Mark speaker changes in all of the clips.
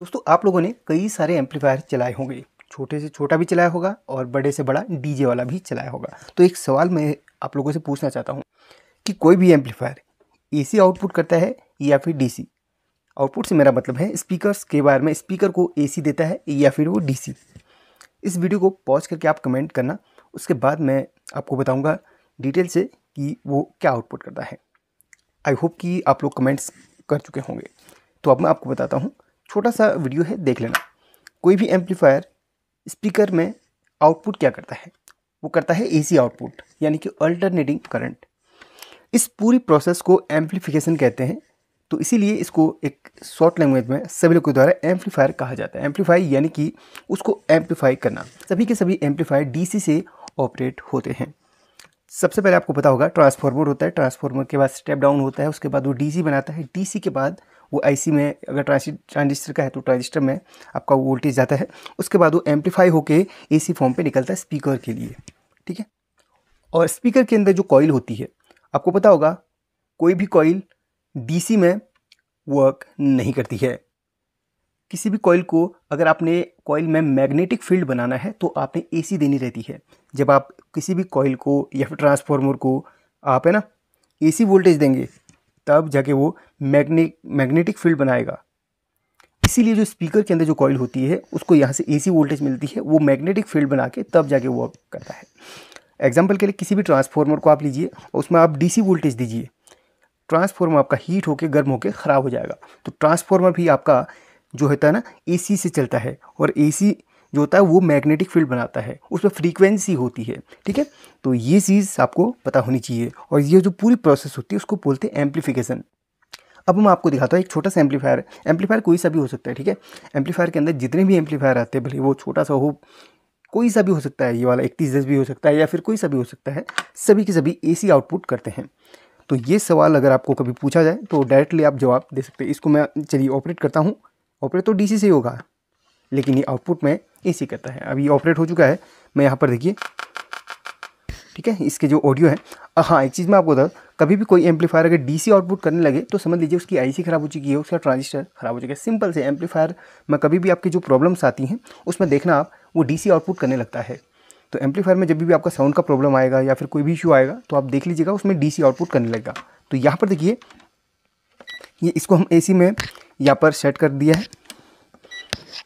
Speaker 1: दोस्तों आप लोगों ने कई सारे एम्पलीफायर चलाए होंगे। छोटे से छोटा भी चलाया होगा और बड़े से बड़ा डीजे वाला भी चलाया होगा। तो एक सवाल मैं आप लोगों से पूछना चाहता हूँ कि कोई भी एम्पलीफायर एसी आउटपुट करता है या फिर डीसी। आउटपुट से मेरा मतलब है स्पीकर्स के बारे में, स्पीकर को एसी देता है या फिर वो डीसी। इस वीडियो को पॉज करके आप कमेंट करना, उसके बाद मैं आपको बताऊँगा डिटेल से कि वो क्या आउटपुट करता है। आई होप कि आप लोग कमेंट्स कर चुके होंगे। तो अब मैं आपको बताता हूँ, छोटा सा वीडियो है, देख लेना। कोई भी एम्पलीफायर स्पीकर में आउटपुट क्या करता है, वो करता है एसी आउटपुट, यानी कि अल्टरनेटिंग करंट। इस पूरी प्रोसेस को एम्पलीफिकेशन कहते हैं। तो इसीलिए इसको एक शॉर्ट लैंग्वेज में सभी लोगों के द्वारा एम्पलीफायर कहा जाता है। एम्पलीफाई यानी कि उसको एम्पलीफाई करना। सभी के सभी एम्पलीफायर डीसी से ऑपरेट होते हैं। सबसे पहले आपको पता होगा ट्रांसफार्मर होता है, ट्रांसफार्मर के बाद स्टेप डाउन होता है, उसके बाद वो डीसी बनाता है, डीसी के बाद वो आईसी में, अगर ट्रांजिस्टर का है तो ट्रांजिस्टर में आपका वोल्टेज जाता है, उसके बाद वो एम्पलीफाई होके एसी फॉर्म पे निकलता है स्पीकर के लिए। ठीक है। और स्पीकर के अंदर जो कॉइल होती है, आपको पता होगा कोई भी कॉइल डीसी में वर्क नहीं करती है। किसी भी कॉइल को अगर आपने कॉइल में मैग्नेटिक फील्ड बनाना है तो आपने एसी देनी रहती है। जब आप किसी भी कॉइल को या फिर ट्रांसफार्मर को आप है ना एसी वोल्टेज देंगे, तब जाके वो मैग्नेटिक फील्ड बनाएगा। इसीलिए जो स्पीकर के अंदर जो कॉइल होती है उसको यहाँ से एसी वोल्टेज मिलती है, वो मैग्नेटिक फील्ड बना के तब जाके वर्क करता है। एग्जाम्पल के लिए किसी भी ट्रांसफार्मर को आप लीजिए और उसमें आप डीसी वोल्टेज दीजिए, ट्रांसफार्मर आपका हीट होकर गर्म होकर ख़राब हो जाएगा। तो ट्रांसफार्मर भी आपका जो होता है ना एसी से चलता है, और एसी जो होता है वो मैग्नेटिक फील्ड बनाता है, उसमें फ्रीक्वेंसी होती है। ठीक है। तो ये चीज़ आपको पता होनी चाहिए, और ये जो पूरी प्रोसेस होती है उसको बोलते हैं एम्पलीफिकेशन। अब मैं आपको दिखाता हूँ एक छोटा सा एम्पलीफायर। एम्पलीफायर कोई सा भी हो सकता है। ठीक है। एम्पलीफायर के अंदर जितने भी एम्पलीफायर आते हैं, भले वो छोटा सा हो, कोई सा भी हो सकता है, ये वाला 3110 भी हो सकता है या फिर कोई सा भी हो सकता है, सभी के सभी एसी आउटपुट करते हैं। तो ये सवाल अगर आपको कभी पूछा जाए तो डायरेक्टली आप जवाब दे सकते हैं। इसको मैं चलिए ऑपरेट करता हूँ। ऑपरेट तो डीसी से ही होगा, लेकिन ये आउटपुट में एसी करता है। अभी ऑपरेट हो चुका है। मैं यहाँ पर देखिए, ठीक है, इसके जो ऑडियो है। हाँ, एक चीज़ मैं आपको बता, कभी भी कोई एम्पलीफायर अगर डीसी आउटपुट करने लगे तो समझ लीजिए उसकी आईसी ख़राब हो चुकी है, उसका ट्रांजिस्टर ख़राब हो चुका है। सिंपल से एम्पलीफायर में कभी भी आपकी जो प्रॉब्लम्स आती हैं उसमें देखना आप, वो डीसी आउटपुट करने लगता है। तो एम्पलीफायर में जब भी आपका साउंड का प्रॉब्लम आएगा या फिर कोई भी इशू आएगा तो आप देख लीजिएगा उसमें डीसी आउटपुट करने लगेगा। तो यहाँ पर देखिए, ये इसको हम एसी में यहाँ पर सेट कर दिया है,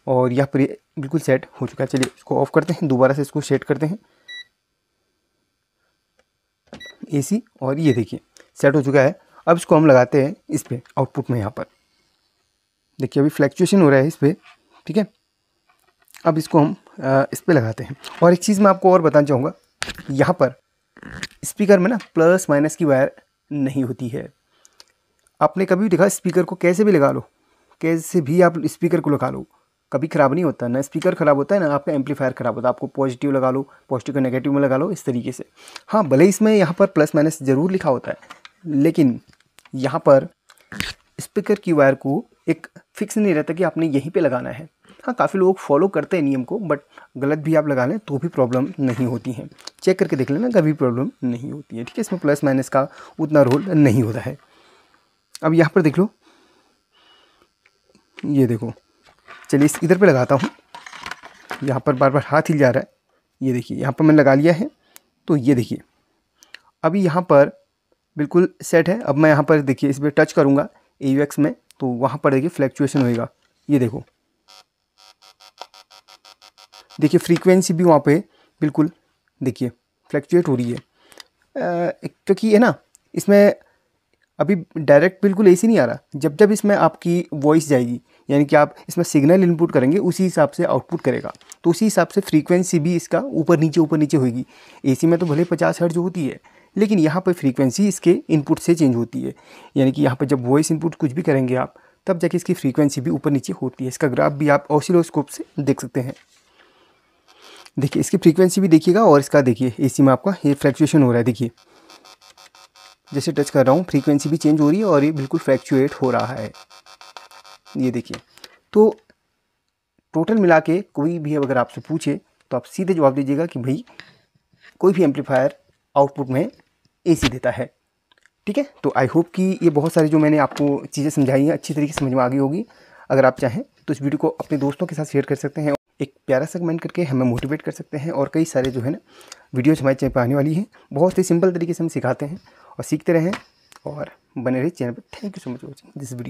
Speaker 1: और यहाँ पर ये बिल्कुल सेट हो चुका है। चलिए इसको ऑफ करते हैं, दोबारा से इसको सेट करते हैं एसी, और ये देखिए सेट हो चुका है। अब इसको हम लगाते हैं इस पर आउटपुट में। यहाँ पर देखिए अभी फ्लैक्चुएशन हो रहा है इस पर। ठीक है। अब इसको हम इस पर लगाते हैं। और एक चीज़ मैं आपको और बताना चाहूँगा, यहाँ पर स्पीकर में ना प्लस माइनस की वायर नहीं होती है। आपने कभी भी देखा, स्पीकर को कैसे भी लगा लो, कैसे भी आप स्पीकर को लगा लो, कभी ख़राब नहीं होता। ना स्पीकर ख़राब होता है ना आपका एम्पलीफायर ख़राब होता है। आपको पॉजिटिव लगा लो, पॉजिटिव का नेगेटिव में लगा लो, इस तरीके से। हाँ, भले इसमें यहाँ पर प्लस माइनस ज़रूर लिखा होता है, लेकिन यहाँ पर स्पीकर की वायर को एक फिक्स नहीं रहता कि आपने यहीं पे लगाना है। हाँ, काफ़ी लोग फॉलो करते हैं नियम को, बट गलत भी आप लगा लें तो भी प्रॉब्लम नहीं होती है। चेक करके देख लेना, कभी प्रॉब्लम नहीं होती है। ठीक है। इसमें प्लस माइनस का उतना रोल नहीं होता है। अब यहाँ पर देख लो, ये देखो, चलिए इस इधर पे लगाता हूँ। यहाँ पर बार बार हाथ हिल जा रहा है। ये देखिए यहाँ पर मैंने लगा लिया है। तो ये देखिए अभी यहाँ पर बिल्कुल सेट है। अब मैं यहाँ पर देखिए इस पर टच करूँगा AUX में, तो वहाँ पर देखिए फ्लैक्चुएशन होएगा। ये देखो, देखिए फ्रीक्वेंसी भी वहाँ पे बिल्कुल देखिए फ्लैक्चुएट हो रही है। क्योंकि है ना, इसमें अभी डायरेक्ट बिल्कुल एसी नहीं आ रहा। जब जब इसमें आपकी वॉइस जाएगी, यानी कि आप इसमें सिग्नल इनपुट करेंगे, उसी हिसाब से आउटपुट करेगा। तो उसी हिसाब से फ्रीक्वेंसी भी इसका ऊपर नीचे होगी। एसी में तो भले 50 हर्ट्ज होती है, लेकिन यहाँ पर फ्रीक्वेंसी इसके इनपुट से चेंज होती है। यानी कि यहाँ पर जब वॉइस इनपुट कुछ भी करेंगे आप, तब जाके इसकी फ्रीक्वेंसी भी ऊपर नीचे होती है। इसका ग्राफ भी आप ऑसिलोस्कोप से देख सकते हैं। देखिए इसकी फ्रीक्वेंसी भी देखिएगा, और इसका देखिए एसी में आपका ये फ्लैक्चुएशन हो रहा है। देखिए जैसे टच कर रहा हूँ फ्रीक्वेंसी भी चेंज हो रही है, और ये बिल्कुल फ्लैक्चुएट हो रहा है। ये देखिए, तो टोटल मिला के कोई भी अगर आपसे पूछे तो आप सीधे जवाब दीजिएगा कि भाई कोई भी एम्पलीफायर आउटपुट में एसी देता है। ठीक है। तो आई होप कि ये बहुत सारी जो मैंने आपको चीज़ें समझाई हैं अच्छी तरीके से समझ में आ गई होगी। अगर आप चाहें तो इस वीडियो को अपने दोस्तों के साथ शेयर कर सकते हैं, एक प्यारा सा कमेंट करके हमें मोटिवेट कर सकते हैं। और कई सारे जो है ना वीडियोज़ हमारे चैनल पर आने वाली हैं, बहुत ही सिंपल तरीके से हम सिखाते हैं और सीखते रहें और बने रहिए चैनल पर। Thank you so much watching this video.